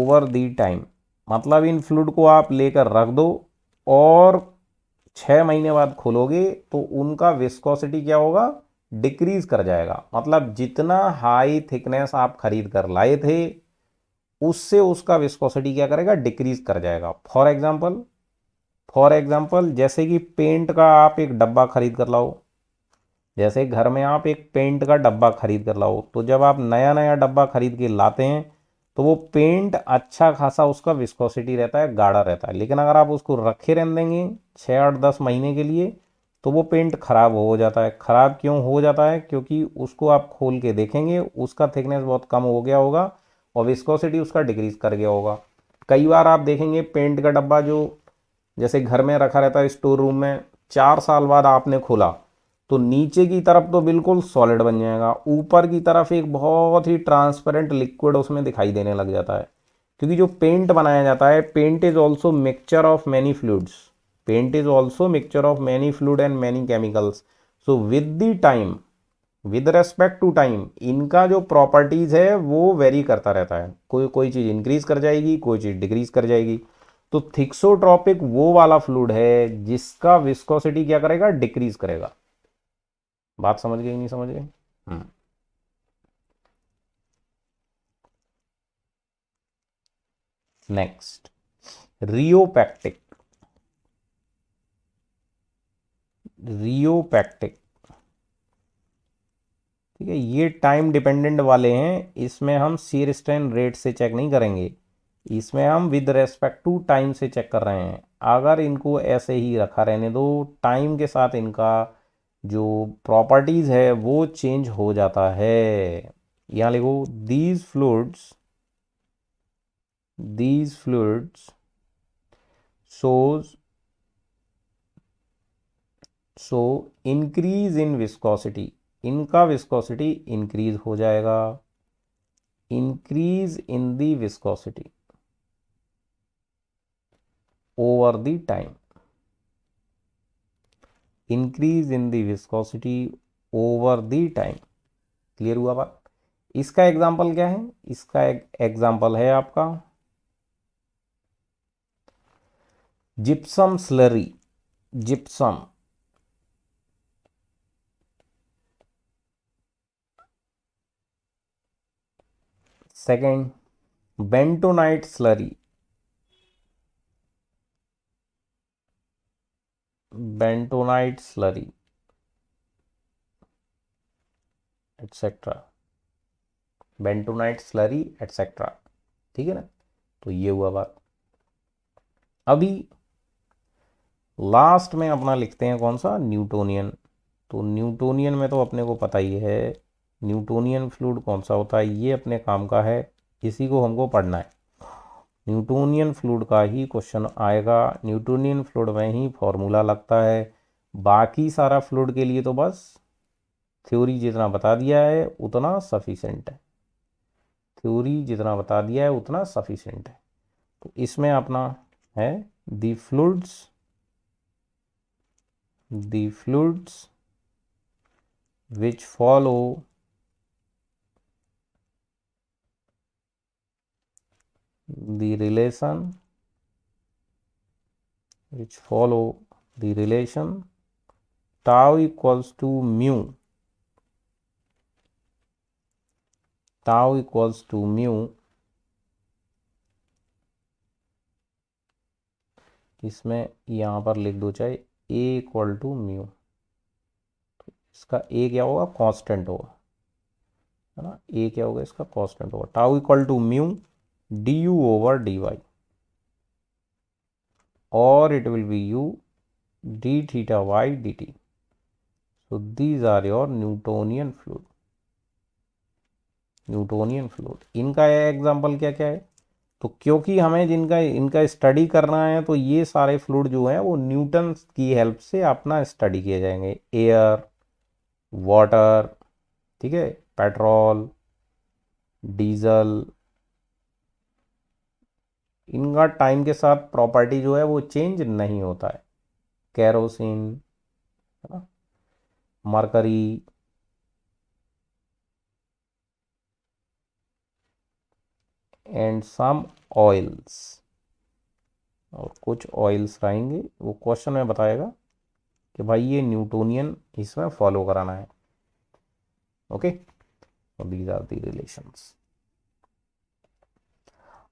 Over the time, मतलब इन fluid को आप लेकर रख दो और 6 महीने बाद खोलोगे तो उनका विस्कोसिटी क्या होगा, डिक्रीज कर जाएगा। मतलब जितना हाई थिकनेस आप खरीद कर लाए थे उससे उसका विस्कोसिटी क्या करेगा, डिक्रीज कर जाएगा। फॉर एग्जाम्पल जैसे कि पेंट का आप एक डब्बा खरीद कर लाओ, जैसे घर में आप एक पेंट का डब्बा खरीद कर लाओ, तो जब आप नया नया डब्बा खरीद के लाते हैं तो वो पेंट अच्छा खासा उसका विस्कोसिटी रहता है, गाढ़ा रहता है। लेकिन अगर आप उसको रखे रहने देंगे 6 8 10 महीने के लिए तो वो पेंट खराब हो जाता है। खराब क्यों हो जाता है, क्योंकि उसको आप खोल के देखेंगे उसका थिकनेस बहुत कम हो गया होगा और विस्कोसिटी उसका डिक्रीज कर गया होगा। कई बार आप देखेंगे पेंट का डब्बा जो जैसे घर में रखा रहता है स्टोर रूम में, 4 साल बाद आपने खोला तो नीचे की तरफ तो बिल्कुल सॉलिड बन जाएगा, ऊपर की तरफ एक बहुत ही ट्रांसपेरेंट लिक्विड उसमें दिखाई देने लग जाता है। क्योंकि जो पेंट बनाया जाता है, paint is also mixture of many fluids, paint is also mixture of many fluid and many chemicals. So with the time, with respect to time, इनका जो प्रॉपर्टीज है वो वेरी करता रहता है। कोई कोई चीज़ इंक्रीज कर जाएगी, कोई चीज़ डिक्रीज कर जाएगी। तो थिक्सोट्रॉपिक वो वाला फ्लूइड है जिसका विस्कोसिटी क्या करेगा, डिक्रीज करेगा। बात समझ गई नहीं समझ गई? Next, rheopectic. रियोपैक्टिक, ठीक है, ये टाइम डिपेंडेंट वाले हैं। इसमें हम शीयर स्ट्रेन रेट से चेक नहीं करेंगे, इसमें हम विद रेस्पेक्ट टू टाइम से चेक कर रहे हैं। अगर इनको ऐसे ही रखा रहने दो, टाइम के साथ इनका जो प्रॉपर्टीज है वो चेंज हो जाता है। यहाँ लिखो, these fluids shows so increase in viscosity, इनका विस्कोसिटी इंक्रीज हो जाएगा। Increase in the viscosity over the time, increase in the viscosity over the time. Clear हुआ बात? इसका एग्जाम्पल क्या है? इसका एग्जाम्पल है आपका gypsum slurry. Gypsum, second bentonite slurry, bentonite slurry etcetera, bentonite slurry etcetera. ठीक है ना? तो ये हुआ बात। अभी लास्ट में अपना लिखते हैं कौन सा, न्यूटोनियन। तो न्यूटोनियन में तो अपने को पता ही है न्यूटोनियन फ्लूइड कौन सा होता है, ये अपने काम का है, इसी को हमको पढ़ना है। न्यूटोनियन फ्लूइड का ही क्वेश्चन आएगा, न्यूटोनियन फ्लूइड में ही फॉर्मूला लगता है। बाकी सारा फ्लूइड के लिए तो बस थ्योरी जितना बता दिया है उतना सफिशेंट है, थ्योरी जितना बता दिया है उतना सफिशेंट है। तो इसमें अपना है the fluids which follow the relation tau equals to mu, इसमें यहाँ पर लिख दो चाहे a इक्वल टू म्यू, इसका a क्या होगा, कांस्टेंट होगा, है ना। a क्या होगा इसका, कांस्टेंट होगा। Tau equal to mu D you over D Y, और it will be u D theta Y D T. So these are your Newtonian fluid. इनका एग्जाम्पल क्या क्या है? तो क्योंकि हमें जिनका इनका स्टडी करना है तो ये सारे फ्लूइड जो हैं वो न्यूटन की हेल्प से अपना स्टडी किए जाएंगे। एयर, वाटर, ठीक है, पेट्रोल, डीजल, इनका टाइम के साथ प्रॉपर्टी जो है वो चेंज नहीं होता है। कैरोसिन, है ना, मरकरी, एंड सम ऑयल्स, और कुछ ऑयल्स रहेंगे, वो क्वेश्चन में बताएगा कि भाई ये न्यूटोनियन इसमें फॉलो कराना है। ओके, और दीज आर दी रिलेशंस।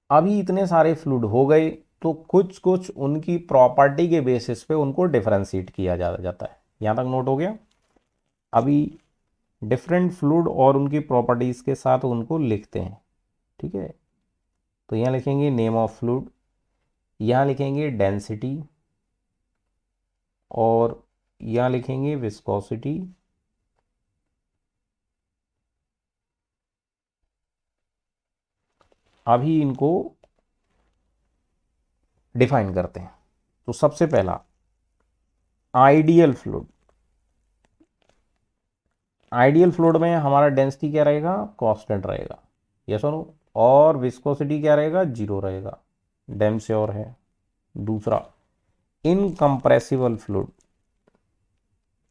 अभी इतने सारे फ्लूइड हो गए, तो कुछ कुछ उनकी प्रॉपर्टी के बेसिस पे उनको डिफरेंशिएट किया जाता है। यहाँ तक नोट हो गया। अभी डिफरेंट फ्लूइड और उनकी प्रॉपर्टीज के साथ उनको लिखते हैं। ठीक है, तो यहाँ लिखेंगे नेम ऑफ फ्लूइड, यहाँ लिखेंगे डेंसिटी, और यहाँ लिखेंगे विस्कोसिटी, अभी इनको डिफाइन करते हैं। तो सबसे पहला आइडियल फ्लूइड, आइडियल फ्लूइड में हमारा डेंसिटी क्या रहेगा, कांस्टेंट रहेगा, यस और नो, और विस्कोसिटी क्या रहेगा, जीरो रहेगा, डैम श्योर है। दूसरा इनकम्प्रेसिबल फ्लूइड,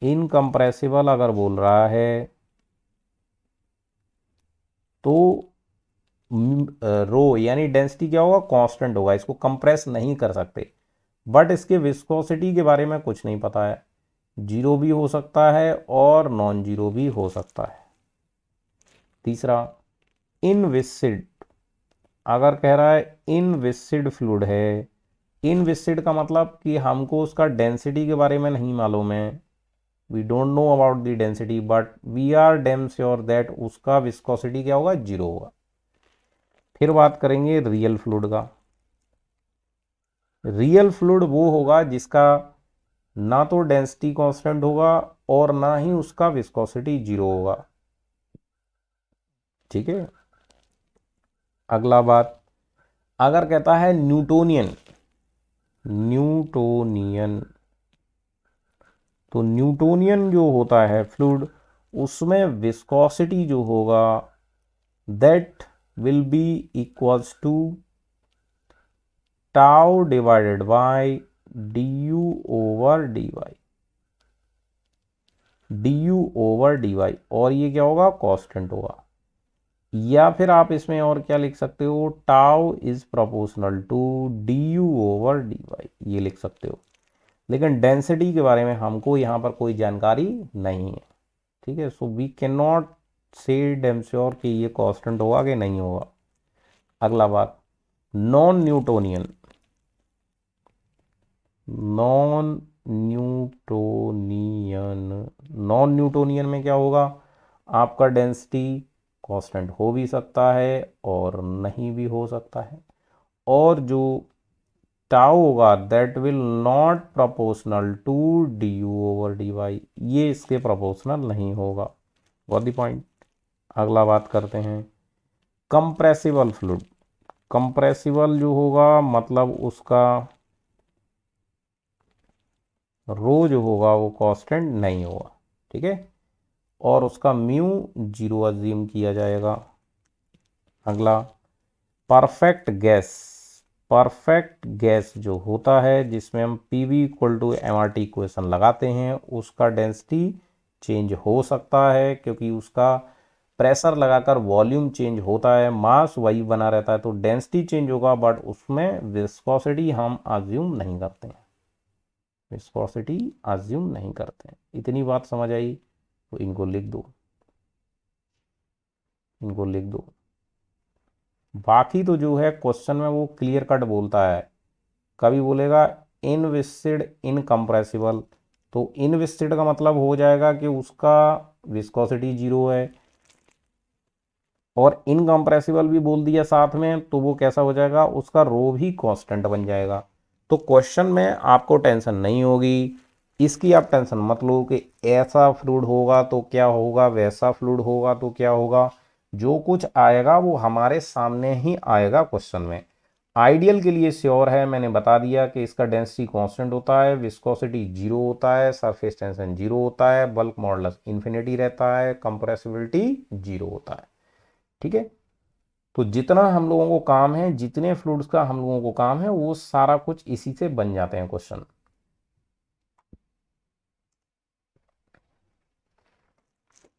इनकम्प्रेसिबल अगर बोल रहा है तो रो यानी डेंसिटी क्या होगा, कांस्टेंट होगा, इसको कंप्रेस नहीं कर सकते। बट इसके विस्कोसिटी के बारे में कुछ नहीं पता है, जीरो भी हो सकता है और नॉन जीरो भी हो सकता है। तीसरा इनविसिड, अगर कह रहा है इनविसिड फ्लूइड है, इनविसिड का मतलब कि हमको उसका डेंसिटी के बारे में नहीं मालूम है, we don't know about the density, but we are damn sure that उसका विस्कोसिटी क्या होगा, जीरो होगा। फिर बात करेंगे रियल फ्लूइड का। रियल फ्लूइड वो होगा जिसका ना तो डेंसिटी कांस्टेंट होगा और ना ही उसका विस्कोसिटी जीरो होगा। ठीक है, अगला बात, अगर कहता है न्यूटोनियन, न्यूटोनियन, तो न्यूटोनियन जो होता है फ्लूइड, उसमें विस्कोसिटी जो होगा that will be equals to tau divided by d you over D y, d you over D Y, और ये क्या होगा, कांस्टेंट होगा। या फिर आप इसमें और क्या लिख सकते हो, tau is proportional to d you over D y, ये लिख सकते हो। लेकिन डेंसिटी के बारे में हमको यहाँ पर कोई जानकारी नहीं है। ठीक है, सो वी कैन नॉट से डैम श्योर कि ये कांस्टेंट होगा कि नहीं होगा। अगला बात, non Newtonian, non Newtonian, non Newtonian में क्या होगा, आपका डेंसिटी कांस्टेंट हो भी सकता है और नहीं भी हो सकता है, और जो टाउ होगा that will not proportional to d you over D y, ये इसके प्रोपोर्शनल नहीं होगा। Got the point. अगला बात करते हैं कंप्रेसिबल फ्लूइड। कंप्रेसिबल जो होगा मतलब उसका रो जो होगा वो कांस्टेंट नहीं होगा। ठीक है, और उसका म्यू जीरो अज्यूम किया जाएगा। अगला परफेक्ट गैस, परफेक्ट गैस जो होता है जिसमें हम P V equal to M R T equation लगाते हैं, उसका डेंसिटी चेंज हो सकता है क्योंकि उसका प्रेशर लगाकर वॉल्यूम चेंज होता है, मास वही बना रहता है, तो डेंसिटी चेंज होगा बट उसमें विस्कोसिटी हम अज्यूम नहीं करते हैं, विस्कोसिटी अज्यूम नहीं करते हैं। इतनी बात समझ आई, तो इनको लिख दो, इनको लिख दो। बाकी तो जो है क्वेश्चन में वो क्लियर कट बोलता है, कभी बोलेगा इनविसिड इनकम्प्रेसिबल, तो इनविसिड का मतलब हो जाएगा कि उसका विस्कोसिटी जीरो है, और इनकम्प्रेसिबल भी बोल दिया साथ में, तो वो कैसा हो जाएगा, उसका रो भी कांस्टेंट बन जाएगा। तो क्वेश्चन में आपको टेंशन नहीं होगी, इसकी आप टेंशन मत लो कि ऐसा फ्लूइड होगा तो क्या होगा, वैसा फ्लूइड होगा तो क्या होगा, जो कुछ आएगा वो हमारे सामने ही आएगा क्वेश्चन में। आइडियल के लिए श्योर है, मैंने बता दिया कि इसका डेंसिटी कांस्टेंट होता है, विस्कोसिटी जीरो होता है, सरफेस टेंशन जीरो होता है, बल्क मॉडुलस इन्फिनिटी रहता है, कंप्रेसिबिलिटी जीरो होता है। ठीक है, तो जितना हम लोगों को काम है, जितने फ्लूइड्स का हम लोगों को काम है, वो सारा कुछ इसी से बन जाते हैं क्वेश्चन।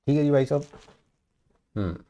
ठीक है जी भाई साहब।